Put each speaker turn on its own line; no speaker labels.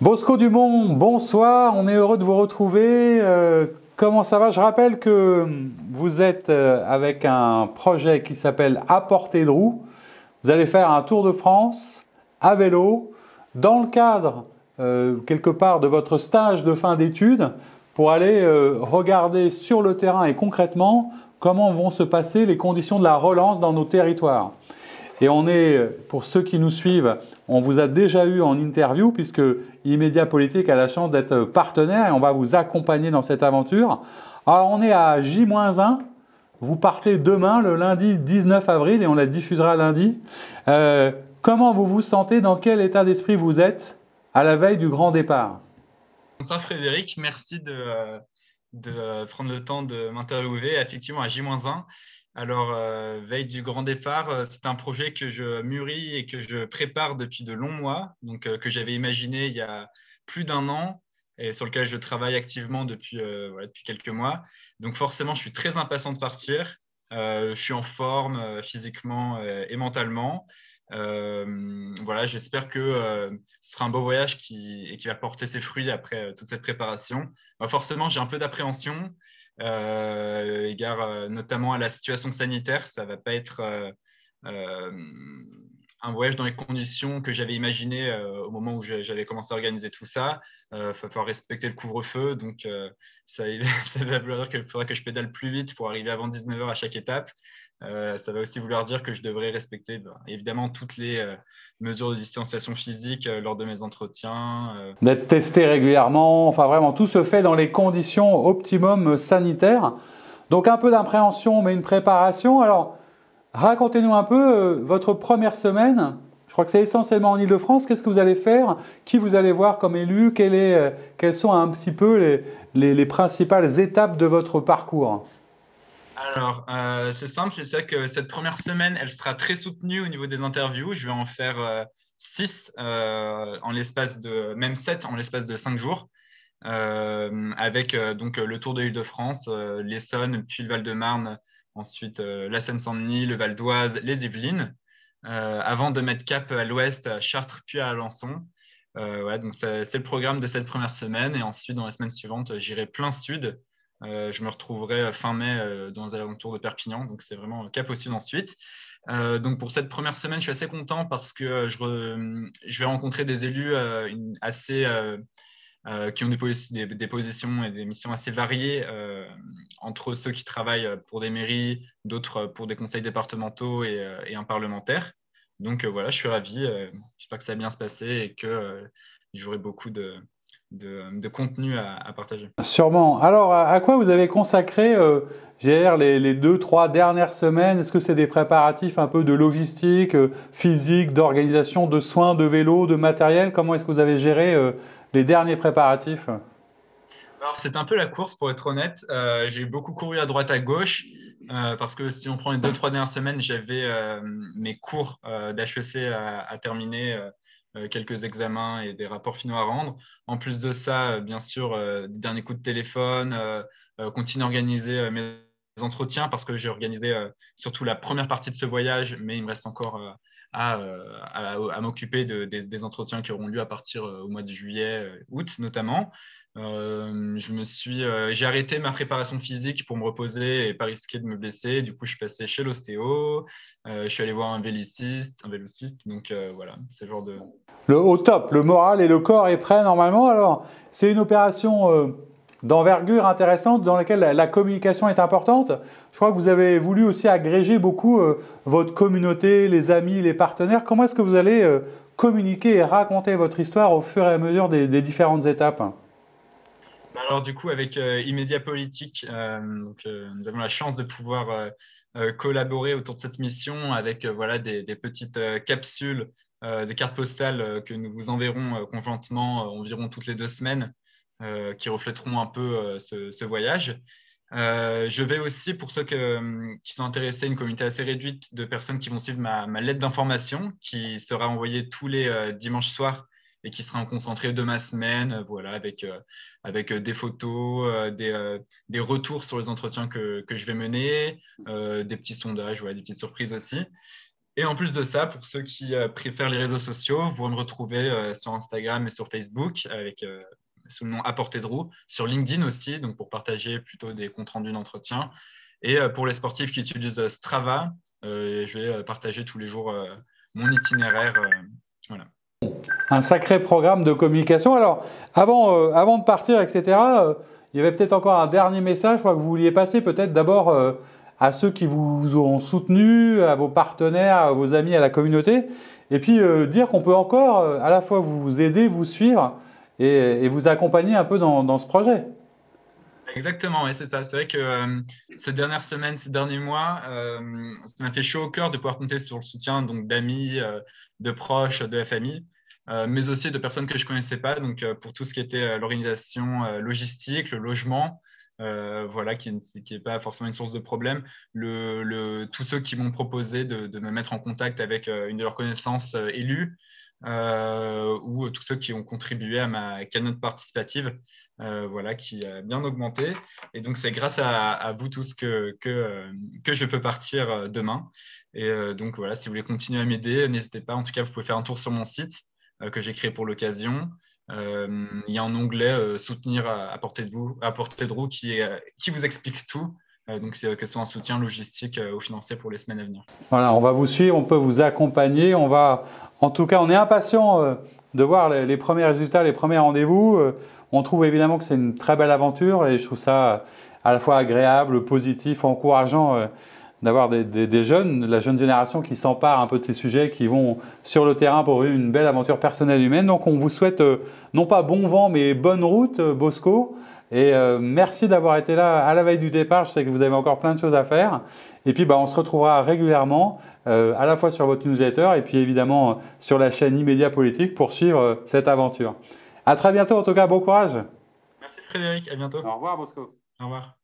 Bosco Dumont, bonsoir, on est heureux de vous retrouver. Comment ça va? Je rappelle que vous êtes avec un projet qui s'appelle À portée de roue. Vous allez faire un tour de France à vélo dans le cadre quelque part de votre stage de fin d'études pour aller regarder sur le terrain et concrètement comment vont se passer les conditions de la relance dans nos territoires. Et on est, pour ceux qui nous suivent, on vous a déjà eu en interview puisque Immédiat Politique a la chance d'être partenaire et on va vous accompagner dans cette aventure. Alors on est à J-1, vous partez demain, le lundi 19 avril et on la diffusera lundi. Comment vous vous sentez, dans quel état d'esprit vous êtes à la veille du grand départ?
Bonsoir Frédéric, merci de prendre le temps de m'interviewer. Effectivement, à J-1. Alors, veille du grand départ, c'est un projet que je mûris et que je prépare depuis de longs mois, donc que j'avais imaginé il y a plus d'un an et sur lequel je travaille activement depuis quelques mois. Donc forcément, je suis très impatient de partir. Je suis en forme physiquement et mentalement. Voilà, j'espère que ce sera un beau voyage qui va porter ses fruits après toute cette préparation. Forcément, j'ai un peu d'appréhension, égard notamment à la situation sanitaire. Ça ne va pas être euh, un voyage dans les conditions que j'avais imaginées au moment où j'avais commencé à organiser tout ça. Il va falloir respecter le couvre-feu, donc ça va vouloir dire qu'il faudra que je pédale plus vite pour arriver avant 19h à chaque étape. Ça va aussi vouloir dire que je devrais respecter évidemment toutes les mesures de distanciation physique lors de mes entretiens.
D'être testé régulièrement, enfin vraiment tout se fait dans les conditions optimum sanitaires. Donc un peu d'appréhension mais une préparation. Alors racontez-nous un peu votre première semaine. Je crois que c'est essentiellement en Île-de-France. Qu'est-ce que vous allez faire? Qui vous allez voir comme élu? Quelles sont un petit peu les principales étapes de votre parcours?
Alors, c'est simple, c'est ça que cette première semaine, elle sera très soutenue au niveau des interviews. Je vais en faire 6 en l'espace de, même 7 en l'espace de 5 jours, avec donc le Tour de l'Île-de-France, l'Essonne, puis le Val-de-Marne, ensuite la Seine-Saint-Denis, le Val d'Oise, les Yvelines, avant de mettre cap à l'ouest, à Chartres, puis à Alençon. Ouais, donc c'est le programme de cette première semaine. Et ensuite, dans la semaine suivante, j'irai plein sud. Je me retrouverai fin mai dans les alentours de Perpignan. Donc, c'est vraiment cap au sud ensuite. Donc, pour cette première semaine, je suis assez content parce que je vais rencontrer des élus qui ont des positions et des missions assez variées, entre ceux qui travaillent pour des mairies, d'autres pour des conseils départementaux et un parlementaire. Donc voilà, je suis ravi. J'espère que ça va bien se passer et que j'aurai beaucoup de contenu à partager.
Sûrement. Alors, à quoi vous avez consacré les 2, 3 dernières semaines? Est-ce que c'est des préparatifs un peu de logistique, physique, d'organisation, de soins, de vélo, de matériel? Comment est-ce que vous avez géré les derniers préparatifs?
Alors, c'est un peu la course, pour être honnête. J'ai beaucoup couru à droite, à gauche, parce que si on prend les 2, 3 dernières semaines, j'avais mes cours d'HEC à terminer, quelques examens et des rapports finaux à rendre. En plus de ça, bien sûr, des derniers coups de téléphone, continuer à organiser mes entretiens, parce que j'ai organisé surtout la première partie de ce voyage, mais il me reste encore à m'occuper des entretiens qui auront lieu à partir au mois de juillet, août notamment. J'ai arrêté ma préparation physique pour me reposer et pas risquer de me blesser. Du coup, je suis passé chez l'ostéo. Je suis allé voir un vélociste. Donc voilà, c'est le genre de.
Au top, le moral et le corps est prêt normalement. Alors, c'est une opération d'envergure intéressante dans laquelle la communication est importante. Je crois que vous avez voulu aussi agréger beaucoup votre communauté, les amis, les partenaires. Comment est-ce que vous allez communiquer et raconter votre histoire au fur et à mesure des différentes étapes?
Alors du coup, avec Immédiat Politique, nous avons la chance de pouvoir collaborer autour de cette mission avec voilà, des petites capsules, des cartes postales que nous vous enverrons conjointement environ toutes les 2 semaines, qui reflèteront un peu ce voyage. Je vais aussi, pour ceux qui sont intéressés, une communauté assez réduite de personnes qui vont suivre ma lettre d'information qui sera envoyée tous les dimanches soirs et qui sera concentrée de ma semaine, voilà, avec des photos, des retours sur les entretiens que je vais mener, des petits sondages, voilà, des petites surprises aussi. Et en plus de ça, pour ceux qui préfèrent les réseaux sociaux, vous pourrez me retrouver sur Instagram et sur Facebook sous le nom Apporter de roue, sur LinkedIn aussi, donc pour partager plutôt des comptes rendus d'entretien. Et pour les sportifs qui utilisent Strava, je vais partager tous les jours mon itinéraire. Voilà.
Un sacré programme de communication. Alors, avant de partir, etc., il y avait peut-être encore un dernier message, je crois que vous vouliez passer peut-être d'abord à ceux qui vous auront soutenu, à vos partenaires, à vos amis, à la communauté, et puis dire qu'on peut encore à la fois vous aider, vous suivre et vous accompagner un peu dans ce projet.
Exactement, ouais, c'est ça. C'est vrai que ces dernières semaines, ces derniers mois, ça m'a fait chaud au cœur de pouvoir compter sur le soutien donc d'amis, de proches, de la famille, mais aussi de personnes que je ne connaissais pas. Donc, pour tout ce qui était l'organisation logistique, le logement, voilà, qui n'est pas forcément une source de problème. Tous ceux qui m'ont proposé de me mettre en contact avec une de leurs connaissances élues, ou tous ceux qui ont contribué à ma cagnotte participative, voilà, qui a bien augmenté. Et donc, c'est grâce à vous tous que je peux partir demain. Et donc, voilà, si vous voulez continuer à m'aider, n'hésitez pas. En tout cas, vous pouvez faire un tour sur mon site que j'ai créé pour l'occasion. Il y a un onglet Soutenir à portée de roue qui vous explique tout. Donc, que ce soit un soutien logistique ou financier pour les semaines à venir.
Voilà, on va vous suivre, on peut vous accompagner. En tout cas, on est impatient de voir les premiers résultats, les premiers rendez-vous. On trouve évidemment que c'est une très belle aventure et je trouve ça à la fois agréable, positif, encourageant d'avoir des jeunes, de la jeune génération qui s'emparent un peu de ces sujets, qui vont sur le terrain pour vivre une belle aventure personnelle humaine. Donc, on vous souhaite non pas bon vent, mais bonne route, Bosco. Et merci d'avoir été là à la veille du départ. Je sais que vous avez encore plein de choses à faire. Et puis, on se retrouvera régulièrement, à la fois sur votre newsletter et puis évidemment sur la chaîne Immédiat Politique pour suivre cette aventure. À très bientôt, en tout cas, bon courage.
Merci Frédéric, à bientôt.
Au revoir, Bosco.
Au revoir.